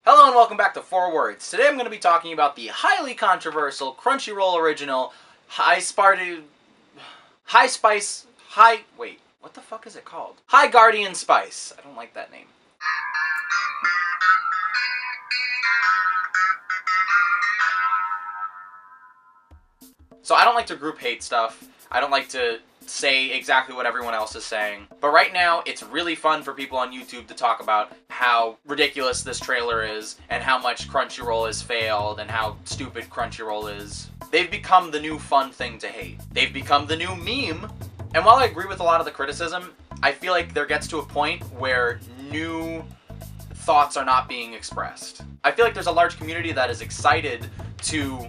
Hello and welcome back to 4 Words. Today I'm going to be talking about the highly controversial Crunchyroll original what the fuck is it called? High Guardian Spice. I don't like that name. So I don't like to group hate stuff. I don't like to say exactly what everyone else is saying. But right now, it's really fun for people on YouTube to talk about how ridiculous this trailer is, and how much Crunchyroll has failed, and how stupid Crunchyroll is. They've become the new fun thing to hate. They've become the new meme. And while I agree with a lot of the criticism, I feel like there gets to a point where new thoughts are not being expressed. I feel like there's a large community that is excited to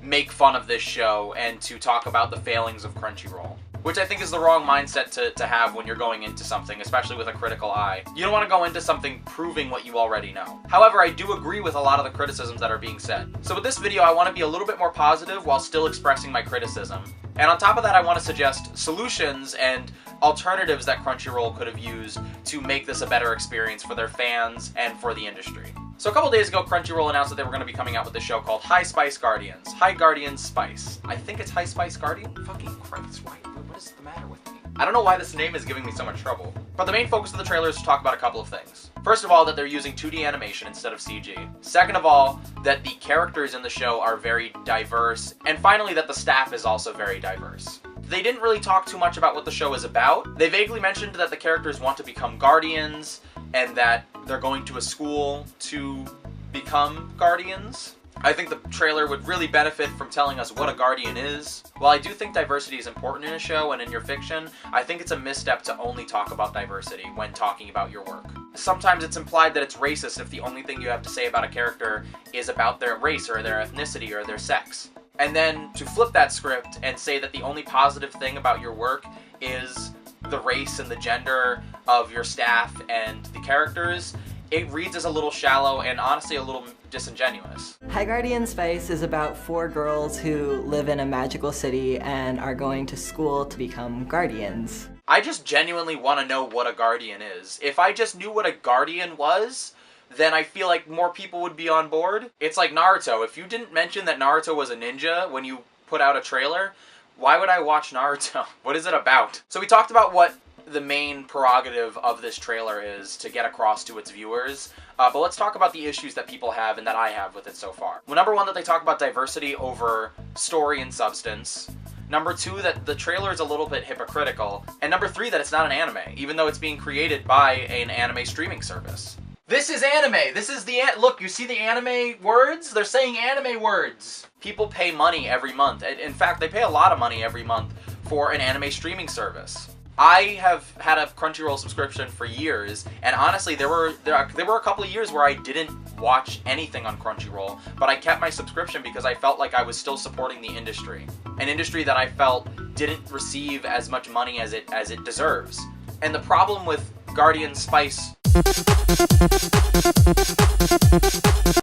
make fun of this show and to talk about the failings of Crunchyroll, which I think is the wrong mindset to have when you're going into something, especially with a critical eye. You don't want to go into something proving what you already know. However, I do agree with a lot of the criticisms that are being said. So with this video, I want to be a little bit more positive while still expressing my criticism. And on top of that, I want to suggest solutions and alternatives that Crunchyroll could have used to make this a better experience for their fans and for the industry. So a couple days ago, Crunchyroll announced that they were going to be coming out with a show called High Spice Gaurdians. High Guardian Spice. I think it's High Spice Guardian? Fucking Christ, what is the matter with me? I don't know why this name is giving me so much trouble. But the main focus of the trailer is to talk about a couple of things. First of all, that they're using 2D animation instead of CG. Second of all, that the characters in the show are very diverse. And finally, that the staff is also very diverse. They didn't really talk too much about what the show is about. They vaguely mentioned that the characters want to become guardians, and that they're going to a school to become guardians. I think the trailer would really benefit from telling us what a guardian is. While I do think diversity is important in a show and in your fiction, I think it's a misstep to only talk about diversity when talking about your work. Sometimes it's implied that it's racist if the only thing you have to say about a character is about their race or their ethnicity or their sex. And then to flip that script and say that the only positive thing about your work is the race and the gender of your staff and the characters, it reads as a little shallow and honestly a little disingenuous. High Guardian Spice is about 4 girls who live in a magical city and are going to school to become guardians. I just genuinely want to know what a guardian is. If I just knew what a guardian was, then I feel like more people would be on board. It's like Naruto. If you didn't mention that Naruto was a ninja when you put out a trailer, why would I watch Naruto? What is it about? So we talked about what the main prerogative of this trailer is to get across to its viewers, but let's talk about the issues that people have and that I have with it so far. Well, number one, that they talk about diversity over story and substance. Number two, that the trailer is a little bit hypocritical. And number three, that it's not an anime, even though it's being created by an anime streaming service. This is anime! This is the look, you see the anime words? They're saying anime words! People pay money every month. In fact, they pay a lot of money every month for an anime streaming service. I have had a Crunchyroll subscription for years, and honestly, there were a couple of years where I didn't watch anything on Crunchyroll, but I kept my subscription because I felt like I was still supporting the industry. An industry that I felt didn't receive as much money as it deserves. And the problem with Guardian Spice,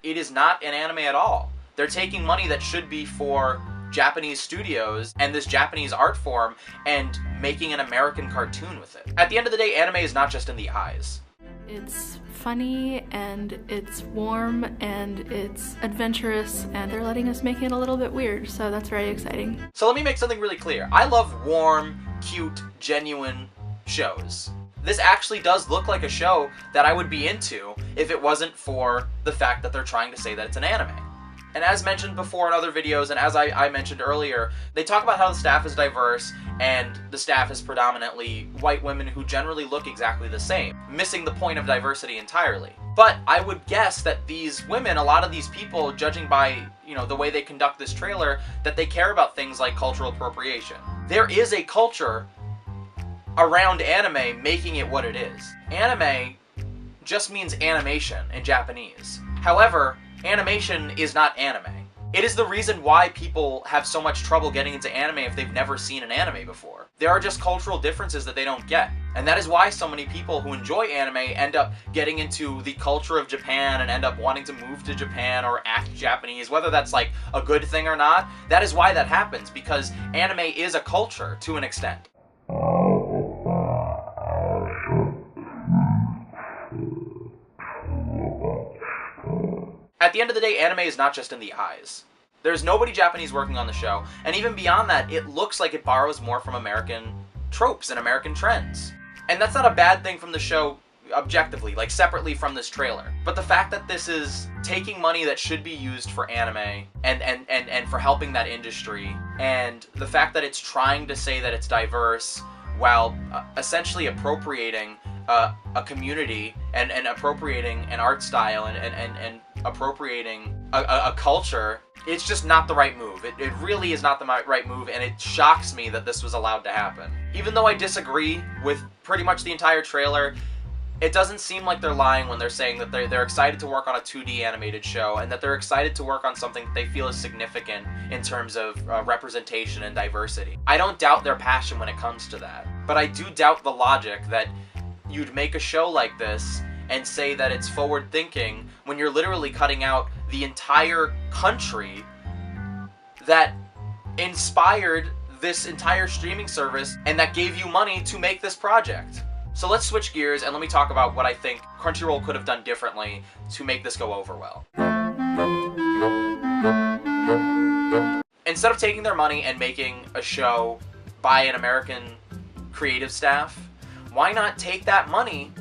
it is not an anime at all. They're taking money that should be for Japanese studios and this Japanese art form and making an American cartoon with it. At the end of the day, anime is not just in the eyes. It's funny, and it's warm, and it's adventurous, and they're letting us make it a little bit weird, so that's very exciting. So let me make something really clear. I love warm, cute, genuine shows. This actually does look like a show that I would be into if it wasn't for the fact that they're trying to say that it's an anime. And as mentioned before in other videos, and as I mentioned earlier, they talk about how the staff is diverse, and the staff is predominantly white women who generally look exactly the same, missing the point of diversity entirely. But I would guess that these women, a lot of these people, judging by, the way they conduct this trailer, that they care about things like cultural appropriation. There is a culture around anime making it what it is. Anime just means animation in Japanese. However, animation is not anime. It is the reason why people have so much trouble getting into anime if they've never seen an anime before. There are just cultural differences that they don't get. And that is why so many people who enjoy anime end up getting into the culture of Japan and end up wanting to move to Japan or act Japanese, whether that's like a good thing or not. That is why that happens, because anime is a culture to an extent. At the end of the day, anime is not just in the eyes. There's nobody Japanese working on the show, and even beyond that, it looks like it borrows more from American tropes and American trends. And that's not a bad thing from the show objectively, like separately from this trailer. But the fact that this is taking money that should be used for anime and for helping that industry, and the fact that it's trying to say that it's diverse while essentially appropriating a community and appropriating an art style and appropriating a culture, it's just not the right move. It really is not the right move, and it shocks me that this was allowed to happen. Even though I disagree with pretty much the entire trailer, it doesn't seem like they're lying when they're saying that they're excited to work on a 2D animated show, and that they're excited to work on something that they feel is significant in terms of representation and diversity. I don't doubt their passion when it comes to that, but I do doubt the logic that you'd make a show like this and say that it's forward-thinking when you're literally cutting out the entire country that inspired this entire streaming service and that gave you money to make this project. So let's switch gears and let me talk about what I think Crunchyroll could have done differently to make this go over well. Instead of taking their money and making a show by an American creative staff, why not take that money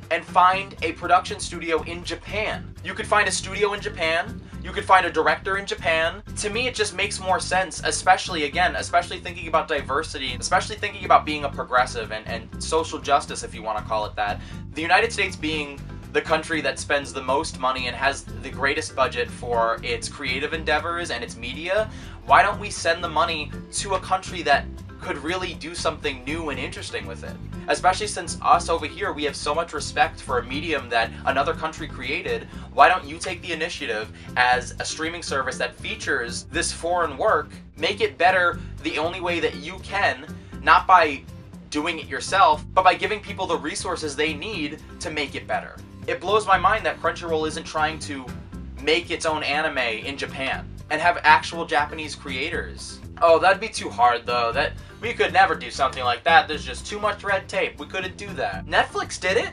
and find a production studio in Japan? You could find a studio in Japan, you could find a director in Japan. To me, it just makes more sense, especially thinking about diversity, especially thinking about being a progressive and social justice, if you want to call it that. The United States being the country that spends the most money and has the greatest budget for its creative endeavors and its media, why don't we send the money to a country that could really do something new and interesting with it? Especially since us over here, we have so much respect for a medium that another country created. Why don't you take the initiative as a streaming service that features this foreign work, make it better the only way that you can, not by doing it yourself, but by giving people the resources they need to make it better. It blows my mind that Crunchyroll isn't trying to make its own anime in Japan and have actual Japanese creators. Oh, that'd be too hard though. We could never do something like that. There's just too much red tape. We couldn't do that. Netflix did it?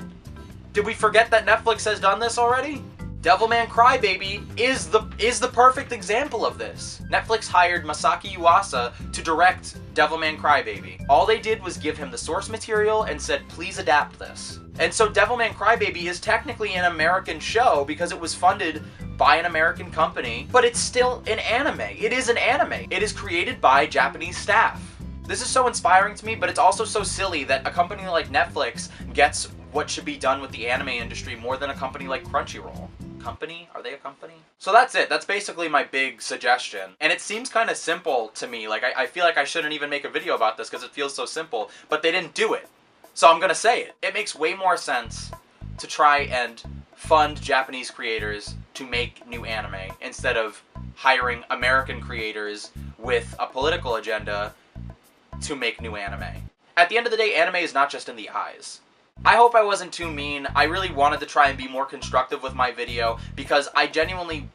Did we forget that Netflix has done this already? Devilman Crybaby is the perfect example of this. Netflix hired Masaki Yuasa to direct Devilman Crybaby. All they did was give him the source material and said, please adapt this. And so Devilman Crybaby is technically an American show because it was funded by an American company, but it's still an anime. It is an anime. It is created by Japanese staff. This is so inspiring to me, but it's also so silly that a company like Netflix gets what should be done with the anime industry more than a company like Crunchyroll. Company? Are they a company? So that's it. That's basically my big suggestion. And it seems kind of simple to me. Like, I feel like I shouldn't even make a video about this because it feels so simple, but they didn't do it. So I'm gonna say it. It makes way more sense to try and fund Japanese creators to make new anime instead of hiring American creators with a political agenda to make new anime. At the end of the day, anime is not just in the eyes. I hope I wasn't too mean. I really wanted to try and be more constructive with my video because I genuinely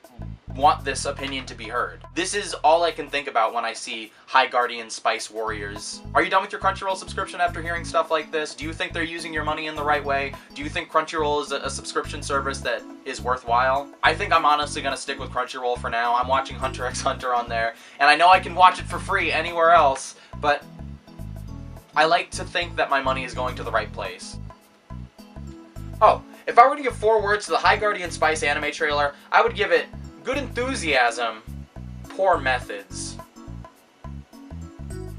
want this opinion to be heard. This is all I can think about when I see High Spice Warriors. Are you done with your Crunchyroll subscription after hearing stuff like this? Do you think they're using your money in the right way? Do you think Crunchyroll is a subscription service that is worthwhile? I think I'm honestly gonna stick with Crunchyroll for now. I'm watching Hunter x Hunter on there, and I know I can watch it for free anywhere else, but I like to think that my money is going to the right place. Oh, if I were to give 4 words to the High Spice anime trailer, I would give it good enthusiasm, poor methods.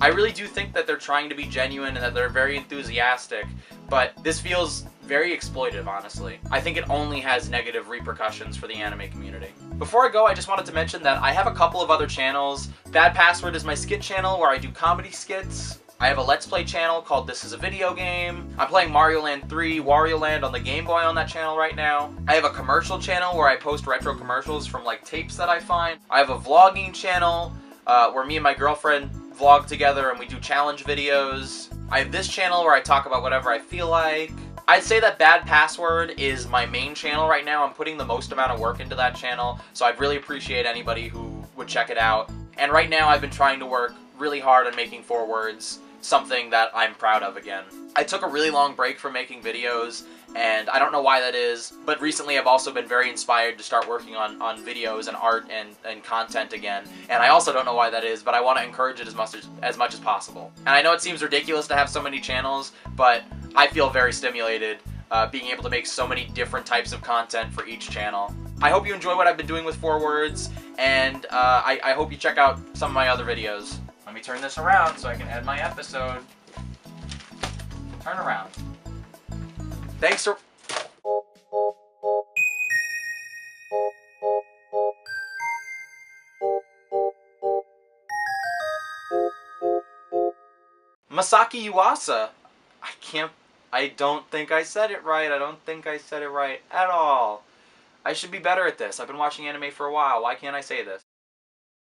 I really do think that they're trying to be genuine and that they're very enthusiastic, but this feels very exploitive, honestly. I think it only has negative repercussions for the anime community. Before I go, I just wanted to mention that I have a couple of other channels. Bad Password is my skit channel where I do comedy skits. I have a Let's Play channel called This Is a Video Game. I'm playing Mario Land 3, Wario Land on the Game Boy on that channel right now. I have a commercial channel where I post retro commercials from like tapes that I find. I have a vlogging channel where me and my girlfriend vlog together and we do challenge videos. I have this channel where I talk about whatever I feel like. I'd say that Bad Password is my main channel right now. I'm putting the most amount of work into that channel, so I'd really appreciate anybody who would check it out. And right now I've been trying to work really hard on making 4 words something that I'm proud of again. I took a really long break from making videos, and I don't know why that is, but recently I've also been very inspired to start working on videos and art and content again, and I also don't know why that is, but I want to encourage it as much as possible. And I know it seems ridiculous to have so many channels, but I feel very stimulated being able to make so many different types of content for each channel. I hope you enjoy what I've been doing with 4 Words, and I hope you check out some of my other videos. Let me turn this around so I can end my episode. Turn around. Thanks for... Masaki Yuasa. I don't think I said it right. I don't think I said it right at all. I should be better at this. I've been watching anime for a while. Why can't I say this?